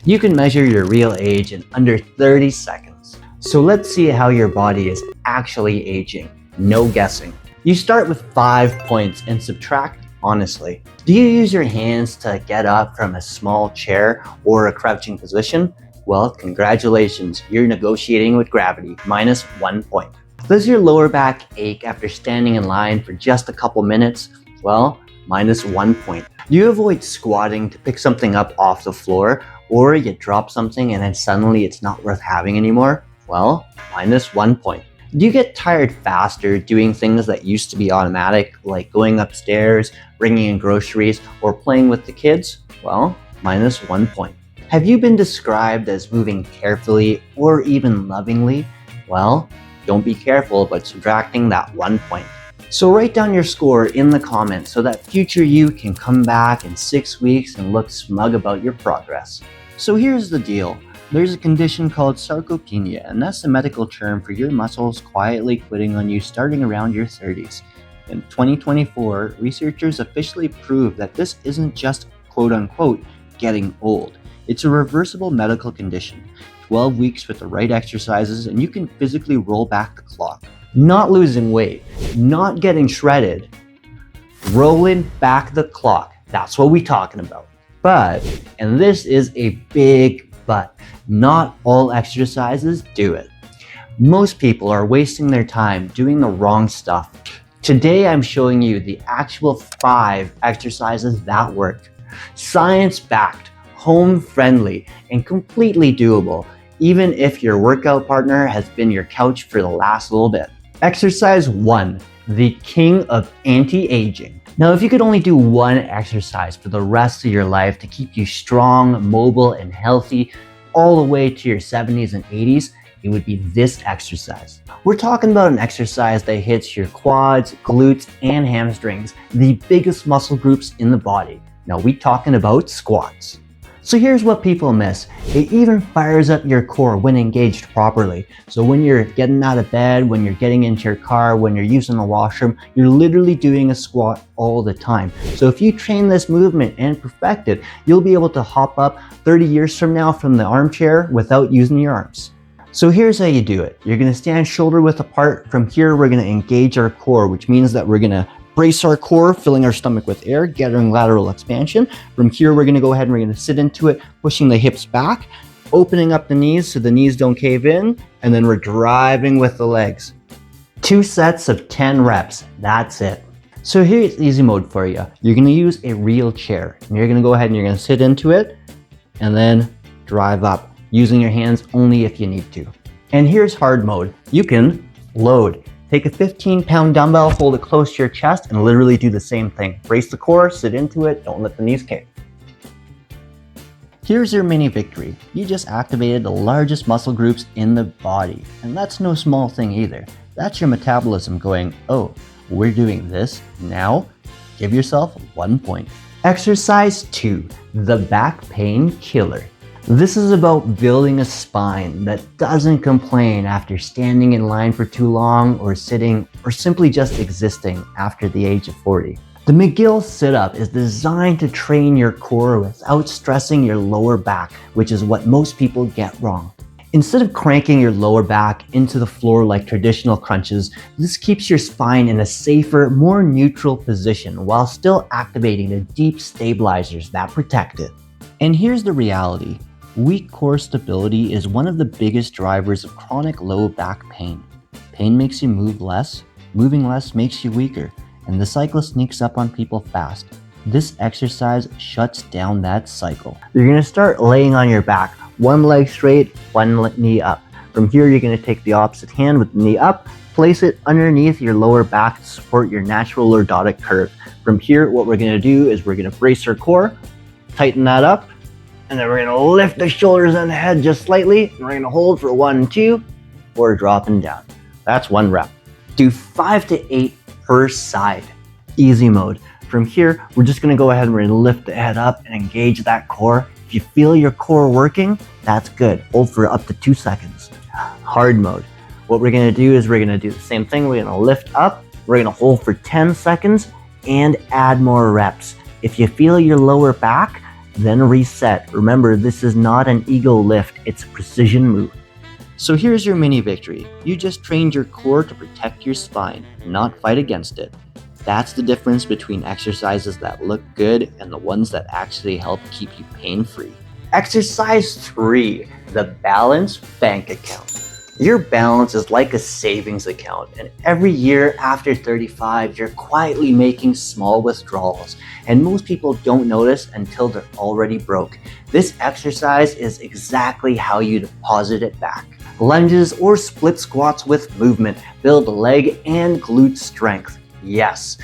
You can measure your real age in under 30 seconds. So let's see how your body is actually aging. No guessing. You start with 5 points and subtract honestly. Do you use your hands to get up from a small chair or a crouching position? Well, congratulations, you're negotiating with gravity, -1 point. Does your lower back ache after standing in line for just a couple minutes? Well, -1 point. Do you avoid squatting to pick something up off the floor, or you drop something and then suddenly it's not worth having anymore? Well, -1 point. Do you get tired faster doing things that used to be automatic, like going upstairs, bringing in groceries, or playing with the kids? Well, -1 point. Have you been described as moving carefully or even lovingly? Well, don't be careful about subtracting that 1 point. So write down your score in the comments so that future you can come back in 6 weeks and look smug about your progress. So here's the deal. There's a condition called sarcopenia, and that's a medical term for your muscles quietly quitting on you starting around your 30s. In 2024, researchers officially proved that this isn't just quote-unquote getting old. It's a reversible medical condition. 12 weeks with the right exercises and you can physically roll back the clock. Not losing weight, not getting shredded, rolling back the clock. That's what we're talking about. But, and this is a big but, not all exercises do it. Most people are wasting their time doing the wrong stuff. Today I'm showing you the actual 5 exercises that work. Science-backed, home-friendly, and completely doable, even if your workout partner has been your couch for the last little bit. Exercise 1, the king of anti-aging. Now, if you could only do one exercise for the rest of your life to keep you strong, mobile, and healthy all the way to your 70s and 80s, it would be this exercise. We're talking about an exercise that hits your quads, glutes, and hamstrings, the biggest muscle groups in the body. Now, we're talking about squats. So here's what people miss. It even fires up your core when engaged properly. So when you're getting out of bed, when you're getting into your car, when you're using the washroom, you're literally doing a squat all the time. So if you train this movement and perfect it, you'll be able to hop up 30 years from now from the armchair without using your arms. So here's how you do it. You're gonna stand shoulder width apart. From here, we're gonna engage our core, which means that we're gonna brace our core, filling our stomach with air, getting lateral expansion. From here, we're gonna go ahead and we're gonna sit into it, pushing the hips back, opening up the knees so the knees don't cave in, and then we're driving with the legs. 2 sets of 10 reps, that's it. So here's easy mode for you. You're gonna use a real chair, and you're gonna go ahead and you're gonna sit into it, and then drive up, using your hands only if you need to. And here's hard mode. You can load. Take a 15-pound dumbbell, hold it close to your chest, and literally do the same thing. Brace the core, sit into it, don't let the knees cave. Here's your mini victory. You just activated the largest muscle groups in the body. And that's no small thing either. That's your metabolism going, oh, we're doing this now? Give yourself 1 point. Exercise 2, the back pain killer. This is about building a spine that doesn't complain after standing in line for too long or sitting or simply just existing after the age of 40. The McGill sit-up is designed to train your core without stressing your lower back, which is what most people get wrong. Instead of cranking your lower back into the floor like traditional crunches, this keeps your spine in a safer, more neutral position while still activating the deep stabilizers that protect it. And here's the reality. Weak core stability is one of the biggest drivers of chronic low back pain. Pain makes you move less, moving less makes you weaker, and the cycle sneaks up on people fast. This exercise shuts down that cycle. You're gonna start laying on your back, one leg straight, one knee up. From here, you're gonna take the opposite hand with the knee up, place it underneath your lower back to support your natural lordotic curve. From here, what we're gonna do is we're gonna brace our core, tighten that up, and then we're gonna lift the shoulders and the head just slightly, and we're gonna hold for 1, 2, or dropping down. That's 1 rep. Do 5 to 8 per side. Easy mode. From here, we're just gonna go ahead and we're gonna lift the head up and engage that core. If you feel your core working, that's good. Hold for up to 2 seconds. Hard mode. What we're gonna do is we're gonna do the same thing. We're gonna lift up, we're gonna hold for 10 seconds, and add more reps. If you feel your lower back, then reset. Remember, this is not an ego lift, it's a precision move. So here's your mini victory. You just trained your core to protect your spine, not fight against it. That's the difference between exercises that look good and the ones that actually help keep you pain-free. Exercise 3, the balance bank account. Your balance is like a savings account, and every year after 35, you're quietly making small withdrawals, and most people don't notice until they're already broke. This exercise is exactly how you deposit it back. Lunges or split squats with movement build leg and glute strength, yes.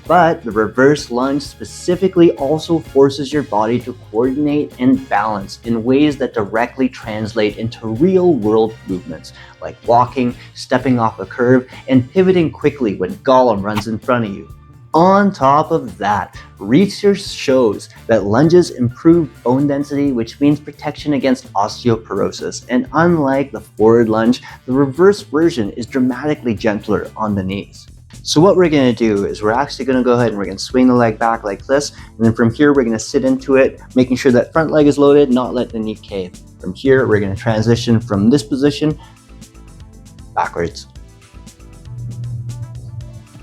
But the reverse lunge specifically also forces your body to coordinate and balance in ways that directly translate into real-world movements, like walking, stepping off a curve, and pivoting quickly when Gollum runs in front of you. On top of that, research shows that lunges improve bone density, which means protection against osteoporosis. And unlike the forward lunge, the reverse version is dramatically gentler on the knees. So what we're going to do is we're actually going to go ahead and we're going to swing the leg back like this. And then from here, we're going to sit into it, making sure that front leg is loaded, not let the knee cave. From here, we're going to transition from this position backwards.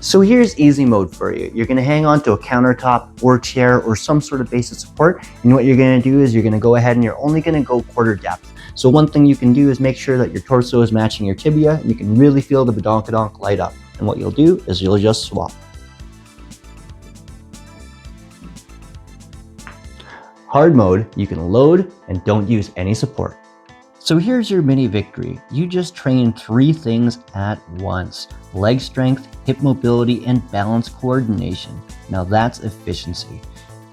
So here's easy mode for you. You're going to hang on to a countertop or chair or some sort of base of support. And what you're going to do is you're going to go ahead and you're only going to go quarter depth. So one thing you can do is make sure that your torso is matching your tibia, and you can really feel the badonkadonk light up. And what you'll do is you'll just swap. Hard mode, you can load and don't use any support. So here's your mini victory. You just trained 3 things at once: leg strength, hip mobility, and balance coordination. Now that's efficiency.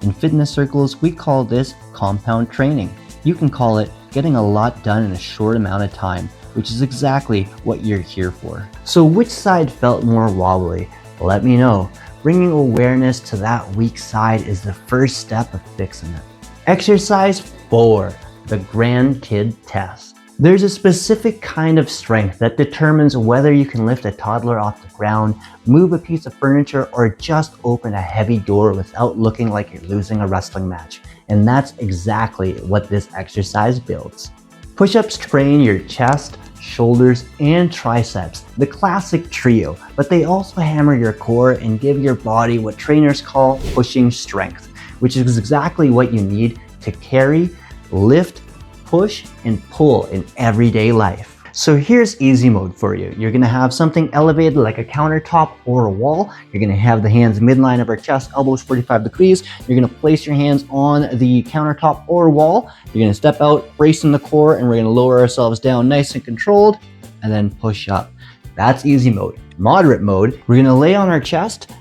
In fitness circles, we call this compound training. You can call it getting a lot done in a short amount of time, which is exactly what you're here for. So which side felt more wobbly? Let me know. Bringing awareness to that weak side is the first step of fixing it. Exercise 4, the grandkid test. There's a specific kind of strength that determines whether you can lift a toddler off the ground, move a piece of furniture, or just open a heavy door without looking like you're losing a wrestling match. And that's exactly what this exercise builds. Push-ups train your chest, shoulders, and triceps, the classic trio, but they also hammer your core and give your body what trainers call pushing strength, which is exactly what you need to carry, lift, push, and pull in everyday life. So here's easy mode for you. You're gonna have something elevated like a countertop or a wall. You're gonna have the hands midline of our chest, elbows 45 degrees. You're gonna place your hands on the countertop or wall. You're gonna step out, bracing the core, and we're gonna lower ourselves down nice and controlled, and then push up. That's easy mode. Moderate mode, we're gonna lay on our chest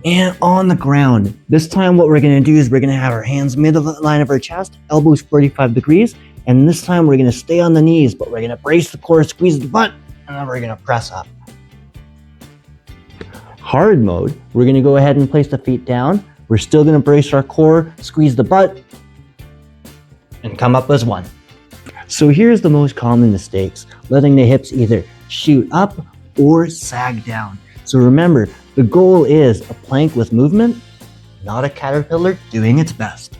and on the ground. This time what we're gonna do is we're gonna have our hands midline of our chest, elbows 45 degrees, and this time we're gonna stay on the knees, but we're gonna brace the core, squeeze the butt, and then we're gonna press up. Hard mode, we're gonna go ahead and place the feet down. We're still gonna brace our core, squeeze the butt, and come up as one. So here's the most common mistakes: letting the hips either shoot up or sag down. So remember, the goal is a plank with movement, not a caterpillar doing its best.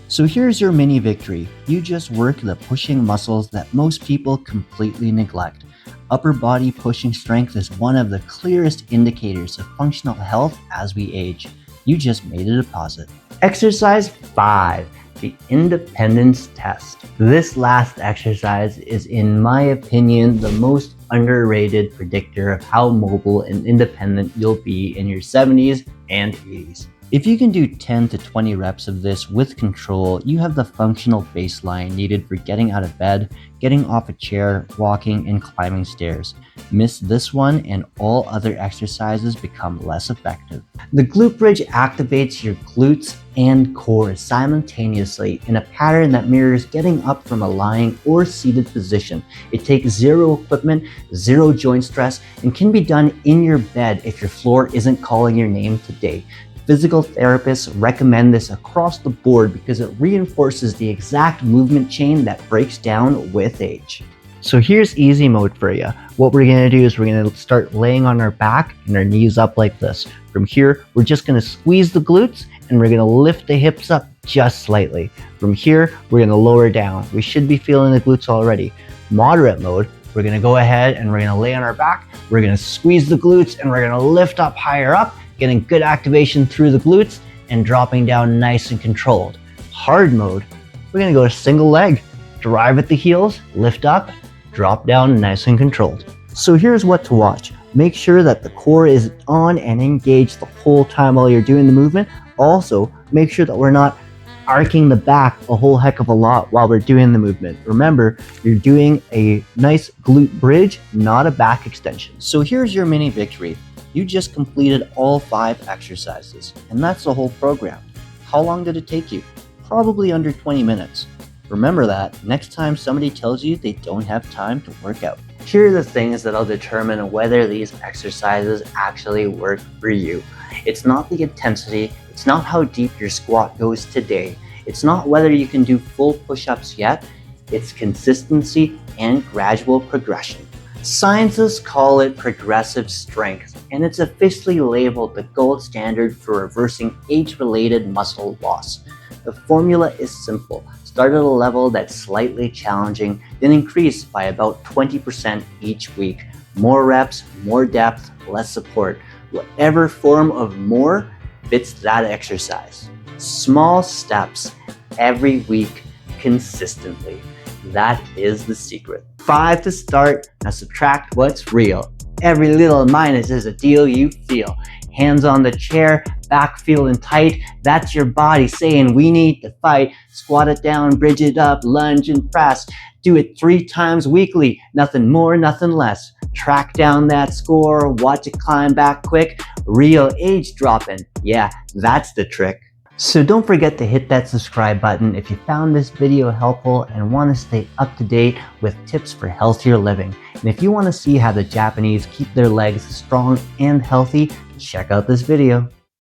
So here's your mini victory. You just work the pushing muscles that most people completely neglect. Upper body pushing strength is one of the clearest indicators of functional health as we age. You just made a deposit. Exercise 5, the independence test. This last exercise is, in my opinion, the most underrated predictor of how mobile and independent you'll be in your 70s and 80s. If you can do 10 to 20 reps of this with control, you have the functional baseline needed for getting out of bed, getting off a chair, walking, and climbing stairs. Miss this one and all other exercises become less effective. The glute bridge activates your glutes and core simultaneously in a pattern that mirrors getting up from a lying or seated position. It takes zero equipment, zero joint stress, and can be done in your bed if your floor isn't calling your name today. Physical therapists recommend this across the board because it reinforces the exact movement chain that breaks down with age. So here's easy mode for you. What we're gonna do is we're gonna start laying on our back and our knees up like this. From here, we're just gonna squeeze the glutes and we're gonna lift the hips up just slightly. From here, we're gonna lower down. We should be feeling the glutes already. Moderate mode, we're gonna go ahead and we're gonna lay on our back. We're gonna squeeze the glutes and we're gonna lift up higher up, getting good activation through the glutes and dropping down nice and controlled. Hard mode, we're gonna go to single leg. Drive at the heels, lift up, drop down nice and controlled. So here's what to watch. Make sure that the core is on and engaged the whole time while you're doing the movement. Also, make sure that we're not arcing the back a whole heck of a lot while we're doing the movement. Remember, you're doing a nice glute bridge, not a back extension. So here's your mini victory. You just completed all 5 exercises, and that's the whole program. How long did it take you? Probably under 20 minutes. Remember that next time somebody tells you they don't have time to work out. Here are the things that'll determine whether these exercises actually work for you. It's not the intensity, it's not how deep your squat goes today, it's not whether you can do full push-ups yet, it's consistency and gradual progression. Scientists call it progressive strength, and it's officially labeled the gold standard for reversing age-related muscle loss. The formula is simple. Start at a level that's slightly challenging, then increase by about 20% each week. More reps, more depth, less support. Whatever form of more fits that exercise. Small steps every week consistently. That is the secret. 5 to start, now subtract what's real. Every little minus is a deal you feel. Hands on the chair, back feeling tight. That's your body saying we need to fight. Squat it down, bridge it up, lunge and press. Do it 3 times weekly, nothing more, nothing less. Track down that score, watch it climb back quick. Real age dropping, yeah, that's the trick. So don't forget to hit that subscribe button if you found this video helpful and want to stay up to date with tips for healthier living. And if you want to see how the Japanese keep their legs strong and healthy, check out this video.